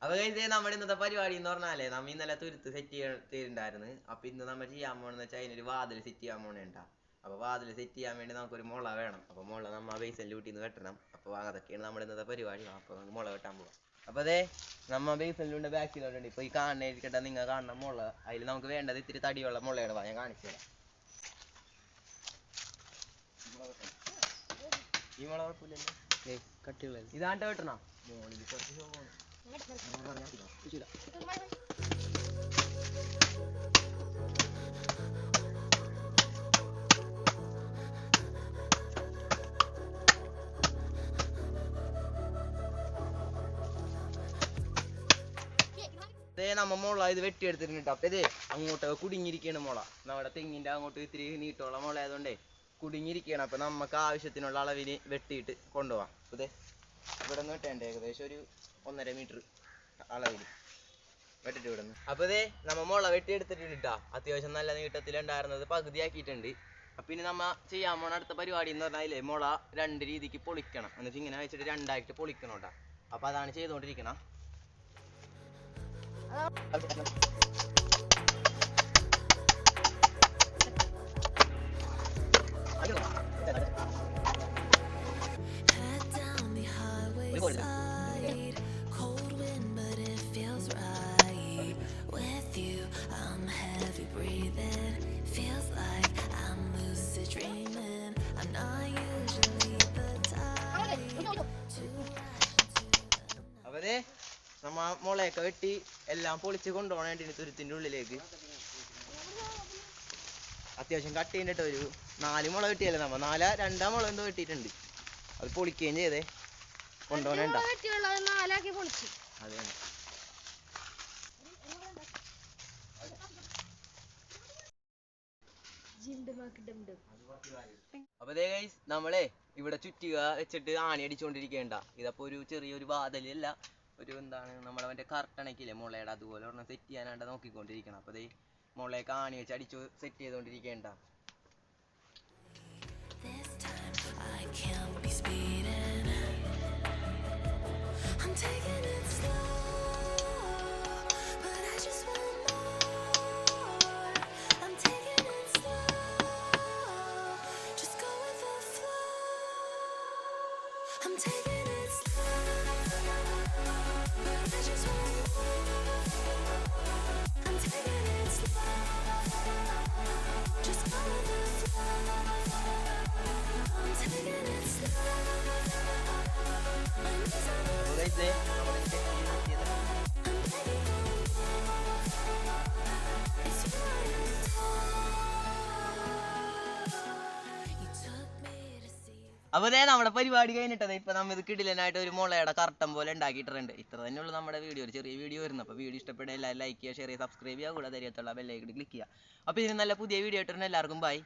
അപ്പൊ കഴിഞ്ഞ നമ്മുടെ ഇന്നത്തെ പരിപാടി എന്ന് പറഞ്ഞാലേ നമ്മ ഇന്നലെ തുരുത്ത് സെറ്റ് ചെയ്തിട്ടുണ്ടായിരുന്നു. അപ്പൊ ഇന്ന് നമ്മൾ ചെയ്യാൻ പോണെന്ന് വെച്ചാൽ അതിനൊരു വാതിൽ സെറ്റ് ചെയ്യാൻ പോണേണ്ടാ. അപ്പൊ വാതിൽ സെറ്റ് ചെയ്യാൻ വേണ്ടി നമുക്കൊരു മുള വേണം. അപ്പൊ മുള നമ്മ ബേസലിൽ വീട്ടിൽ വെട്ടണം. അപ്പൊ അതൊക്കെയാണ് നമ്മുടെ ഇന്നത്തെ പരിപാടി. അപ്പൊ നമുക്ക് മുള വെട്ടാൻ പോവാം. അപ്പൊ അതെ നമ്മ ബേസലിലുണ്ട് ബാക്കിലോട്ടുണ്ട്. ഇപ്പൊ ഈ കാണേരിക്കട്ടെ നിങ്ങൾ കാണുന്ന മുള, അതിൽ നമുക്ക് വേണ്ടത് ഇത്തിരി തടിയുള്ള മുളയാണ്. ഞാൻ കാണിച്ചു തരാം. ഈ മുള കുഴപ്പമില്ലല്ലോ, കട്ടിയുള്ള ഇതാണ്ട് വെട്ടണ മോളിൽ കുറച്ച് ശോഭമാണ്. നമ്മ മുള ഇത് വെട്ടിയെടുത്തിട്ടുണ്ട്. അപ്പൊ ഇതേ അങ്ങോട്ട് കുടുങ്ങിയിരിക്കുകയാണ് മുള. നമ്മുടെ തെങ്ങിന്റെ അങ്ങോട്ട് ഇത്തിരി നീട്ടമുള്ള മുള ആയതുകൊണ്ടേ കുടുങ്ങിയിരിക്കുകയാണ്. അപ്പൊ നമുക്ക് ആവശ്യത്തിനുള്ള അളവിന് വെട്ടിയിട്ട് കൊണ്ടുപോവാം. ഇതേ ഇവിടെ നിന്ന് വെട്ടേണ്ട ഏകദേശം ഒരു 1.5 മീറ്റർ അളവിൽ വെട്ടിട്ട് വിടുന്നു. അപ്പൊ ഇതേ നമ്മ മുള വെട്ടിയെടുത്തിട്ടുണ്ട് കേട്ടോ. അത്യാവശ്യം നല്ല നീട്ടത്തിലുണ്ടായിരുന്നത് പകുതിയാക്കിയിട്ടുണ്ട്. അപ്പൊ ഇനി നമ്മ ചെയ്യാൻ പോണ അടുത്ത പരിപാടി എന്ന് പറഞ്ഞാലേ മുള 2 രീതിക്ക് പൊളിക്കണം. എന്നിട്ട് ഇങ്ങനെ വെച്ചിട്ട് 2ആയിട്ട് പൊളിക്കണം കേട്ടോ. അപ്പൊ അതാണ് ചെയ്തുകൊണ്ടിരിക്കണം. അപ്പതേ നമ്മ മുളയൊക്കെ വെട്ടി എല്ലാം പൊളിച്ച് കൊണ്ടുപോകണേണ്ടി തുരുത്തിന്റെ ഉള്ളിലേക്ക്. അത്യാവശ്യം കട്ട് ചെയ്തിട്ട് ഒരു 4 മുള വെട്ടിയല്ലേ നമ്മ 2 മുള എന്തോ വെട്ടിയിട്ടുണ്ട്. അത് പൊളിക്കുകയും ചെയ്തേ കൊണ്ടുപോകണേണ്ട. അതെ അപ്പൊ നമ്മളെ ഇവിടെ ചുറ്റുക വെച്ചിട്ട് ആണി അടിച്ചുകൊണ്ടിരിക്കേണ്ട. ഇതപ്പോ ഒരു ചെറിയൊരു വാതിലല്ല, ഒരു എന്താണ് നമ്മളെ മറ്റേ കർട്ടണക്കില്ലേ മുളയുടെ, അതുപോലെ ഒരെണ്ണം സെറ്റ് ചെയ്യാനാണ്ട് നോക്കിക്കൊണ്ടിരിക്കണം. അപ്പൊ ദേ മുളയൊക്കെ ആണി വെച്ച് അടിച്ചു സെറ്റ് ചെയ്തോണ്ടിരിക്കേണ്ട. അപ്പൊ നമ്മുടെ പരിപാടി കഴിഞ്ഞിട്ടത് ഇപ്പൊ നമ്മ ഇത് കിടിലനായിട്ട് ഒരു മുളയുടെ കർട്ടൻ പോലെ ഉണ്ടാക്കിയിട്ടുണ്ട്. ഇത്ര തന്നെയുള്ളൂ നമ്മുടെ വീഡിയോ. ഒരു ചെറിയ വീഡിയോ വരുന്നു. അപ്പൊ വീഡിയോ ഇഷ്ടപ്പെട്ട എല്ലാവരും ലൈക്ക് ചെയ്യുക, ഷെയർ ചെയ്യുക, സബ്സ്ക്രൈബ് ചെയ്യുക, കൂടെ തരികത്തുള്ള ബെല്ലൈക്കൺ ക്ലിക്ക് ചെയ്യുക. അപ്പൊ ഇതിന് നല്ല പുതിയ വീഡിയോ ഇട്ടിട്ടുണ്ട്. എല്ലാവർക്കും ബൈ.